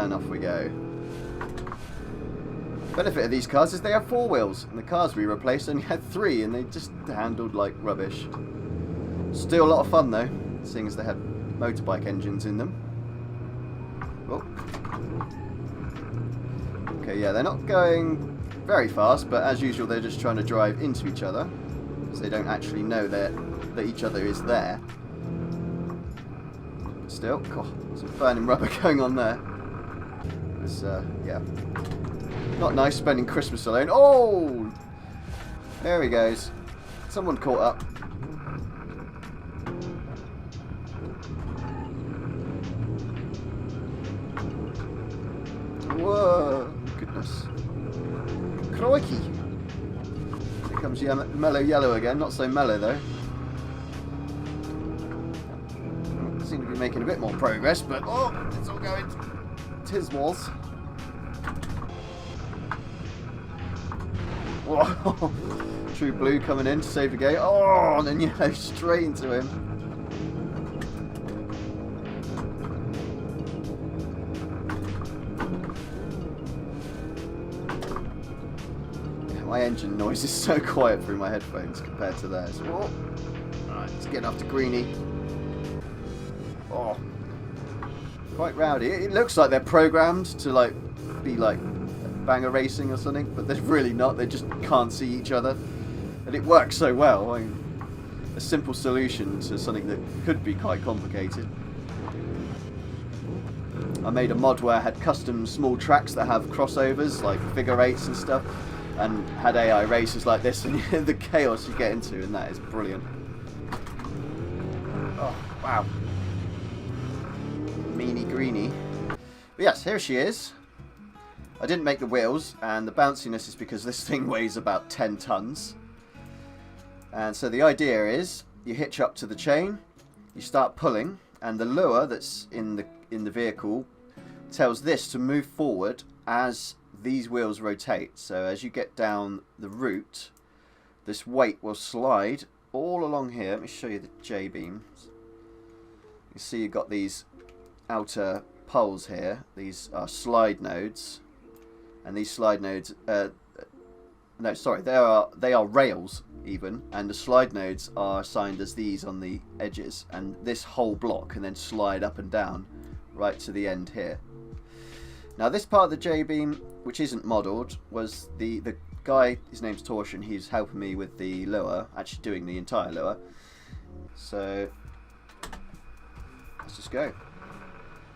and off we go. Benefit of these cars is they have 4 wheels, and the cars we replaced only had 3, and they just handled like rubbish. Still a lot of fun though, seeing as they had motorbike engines in them. Oh. Okay, yeah, they're not going very fast, but as usual they're just trying to drive into each other, because they don't actually know that each other is there. Still, God, some burning rubber going on there. It's, yeah. Not nice spending Christmas alone. Oh! There he goes. Someone caught up. Whoa! Goodness. Crikey! Here comes mellow yellow again. Not so mellow though. Seem to be making a bit more progress, but oh! It's all going tiswals. Whoa. True blue coming in to save the game. Oh, and then yellow straight into him. My engine noise is so quiet through my headphones compared to theirs. Whoa. Alright, let's get off to Greenie. Oh. Quite rowdy. It looks like they're programmed to like be like banger racing or something, but they're really not. They just can't see each other, and it works so well. I mean, a simple solution to something that could be quite complicated. I made a mod where I had custom small tracks that have crossovers like figure 8s and stuff, and had AI races like this, and the chaos you get into, and that is brilliant. Oh wow, meanie greenie. But yes, here she is. I didn't make the wheels, and the bounciness is because this thing weighs about 10 tons. And so the idea is, you hitch up to the chain, you start pulling, and the lure that's in the vehicle tells this to move forward as these wheels rotate. So as you get down the route, this weight will slide all along here. Let me show you the J-beams. You see you've got these outer poles here. These are slide nodes. And these slide nodes, no, sorry, they are rails even, and the slide nodes are assigned as these on the edges, and this whole block can then slide up and down right to the end here. Now this part of the J-beam, which isn't modelled, was the guy, his name's Torsion, he's helping me with the lure, actually doing the entire lure. So let's just go.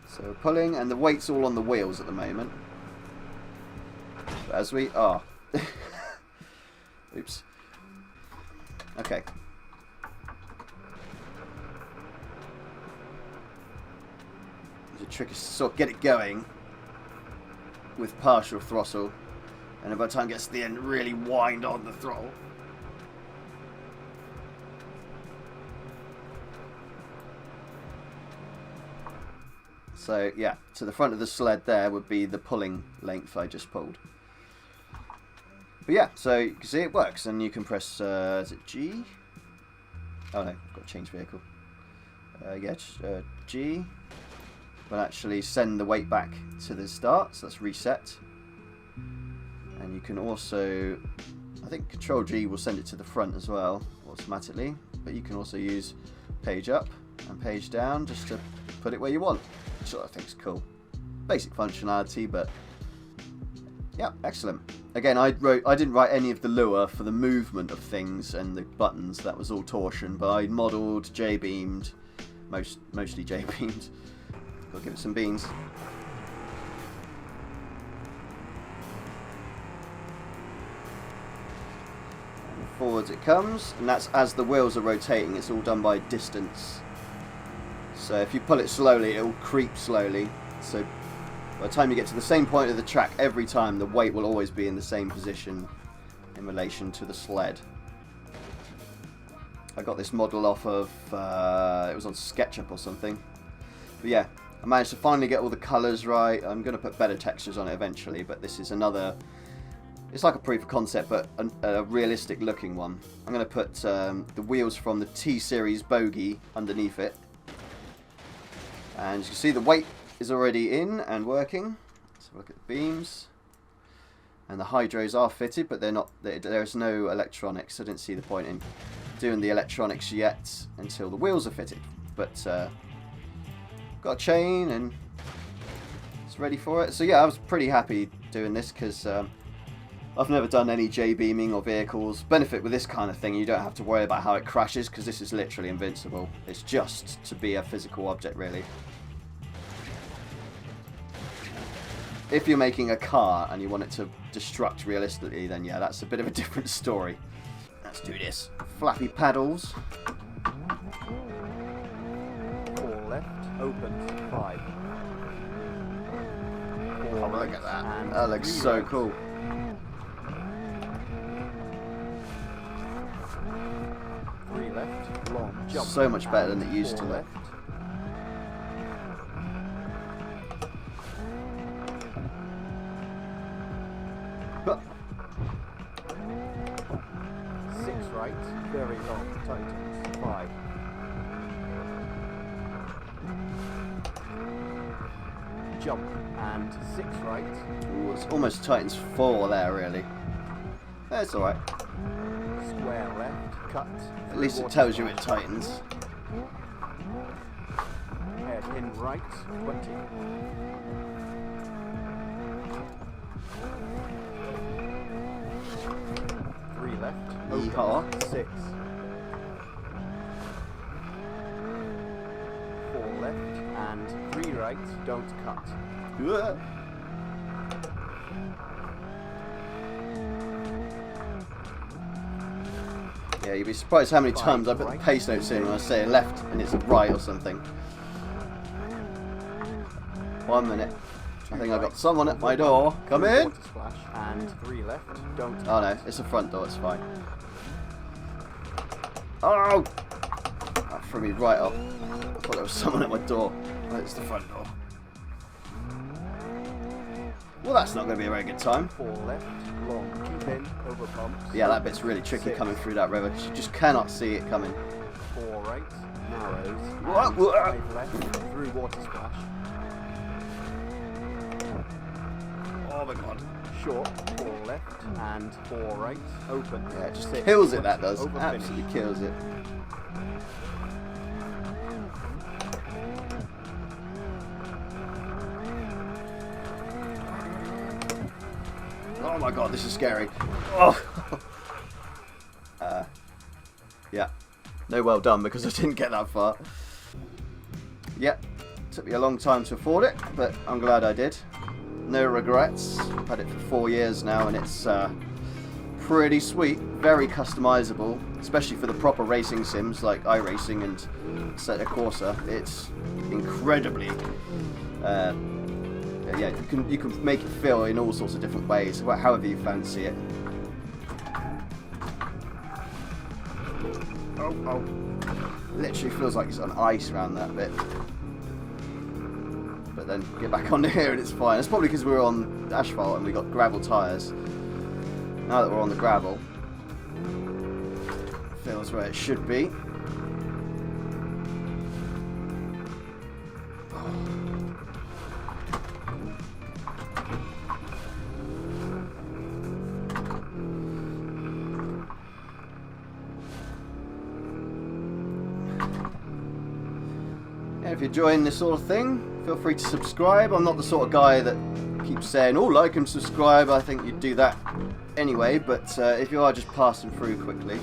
So we're pulling, and the weight's all on the wheels at the moment. But as we are, oops. Okay. The trick is to sort of get it going with partial throttle, and by the time it gets to the end, really wind on the throttle. So yeah, to the front of the sled there would be the pulling length I just pulled. But yeah, so you can see it works, and you can press, is it G? Oh no, I've got to change vehicle. Yeah, G will actually send the weight back to the start, so that's reset. And you can also, I think Control G will send it to the front as well, automatically. But you can also use page up and page down just to put it where you want, which I think is cool. Basic functionality, but yeah, excellent. Again, I didn't write any of the lure for the movement of things and the buttons. That was all Torsion, but I modelled, J-beamed, mostly J-beamed. Gotta give it some beans. And forwards it comes, and that's as the wheels are rotating. It's all done by distance. So if you pull it slowly, it will creep slowly. So by the time you get to the same point of the track, every time the weight will always be in the same position in relation to the sled. I got this model off of, it was on SketchUp or something. But yeah, I managed to finally get all the colours right. I'm going to put better textures on it eventually, but this is another, it's like a proof of concept, but a realistic looking one. I'm going to put the wheels from the T-Series bogie underneath it. And you can see the weight is already in and working. Let's have a look at the beams. And the hydros are fitted, but they're not. There's no electronics. I didn't see the point in doing the electronics yet until the wheels are fitted. But got a chain and it's ready for it. So yeah, I was pretty happy doing this because I've never done any J-beaming or vehicles. Benefit with this kind of thing, you don't have to worry about how it crashes because this is literally invincible. It's just to be a physical object, really. If you're making a car and you want it to destruct realistically, then yeah, that's a bit of a different story. Let's do this. Flappy paddles. 4 left, open, 5. Oh, look at that. That looks so cool. Left, long, jump, so much better than it used to look. But 6 right, very long, tightens, 5. Jump and 6 right. Ooh, it's almost tightens 4 there, really. That's alright. Square left, cut. At least it tells you it tightens. Head in right, 20. Three left, Yeehaw. 6. 4 left and 3 right, don't cut. Yeah, you'd be surprised how many times I put the pace notes in when I say left and it's a right or something. 1 minute. I think I got someone at my door. Come in! And 3 left, don't. Oh no, it's the front door, it's fine. Oh! That threw me right up. I thought there was someone at my door. Oh, it's the front door. Well, that's not going to be a very good time. 4 left, long, keep in, over bumps. Yeah, that bit's really tricky 6. coming through that river. You just cannot see it coming. 4 right, narrows. What? 5 left, through water splash. Oh my god. Short, 4 left, and 4 right, open. Yeah, it just 6, kills it, that does. over Absolutely finish. kills it. Oh my god, this is scary. Oh. Yeah. No well done because I didn't get that far. Yeah. Took me a long time to afford it, but I'm glad I did. No regrets. I've had it for 4 years now and it's pretty sweet. Very customizable, especially for the proper racing sims like iRacing and Assetto Corsa. It's incredibly yeah, you can make it feel in all sorts of different ways, however you fancy it. Oh. Literally feels like it's on ice around that bit. But then get back onto here and it's fine. It's probably because we were on asphalt and we got gravel tyres. Now that we're on the gravel, feels where it should be. If you're enjoying this sort of thing, feel free to subscribe. I'm not the sort of guy that keeps saying, oh, like and subscribe. I think you'd do that anyway, but if you are just passing through quickly,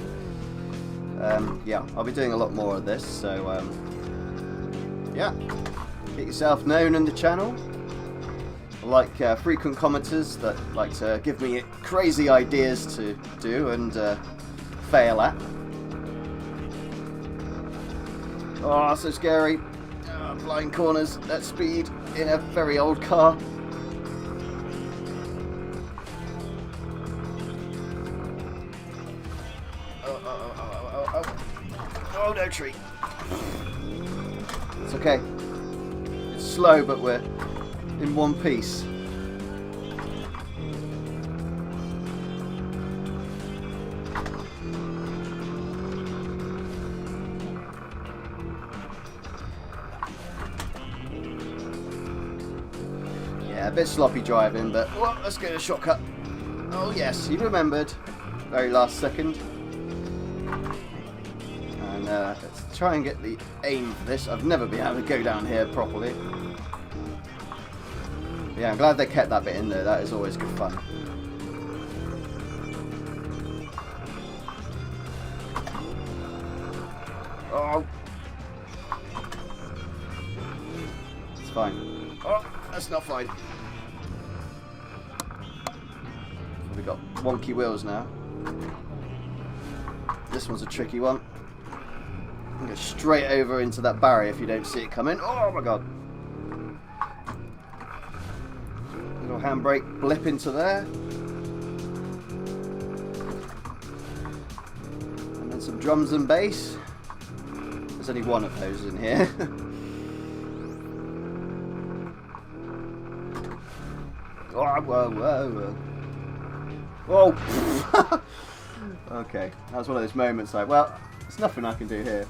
yeah, I'll be doing a lot more of this, so yeah, get yourself known in the channel. I like frequent commenters that like to give me crazy ideas to do and fail at. Oh, so scary. Flying corners at speed in a very old car. Oh, no tree. It's okay. It's slow, but we're in one piece. a bit sloppy driving, but let's get a shortcut. Oh yes, he remembered. Very last second. And let's try and get the aim for this. I've never been able to go down here properly. Yeah, I'm glad they kept that bit in there. That is always good fun. Oh. It's fine. Oh, that's not fine. We've got wonky wheels now. This one's a tricky one. Go straight over into that barrier if you don't see it coming. Oh my god. Little handbrake blip into there. And then some drums and bass. There's only one of those in here. Oh, whoa, whoa, whoa. Whoa. Okay, that was one of those moments like, well, there's nothing I can do here.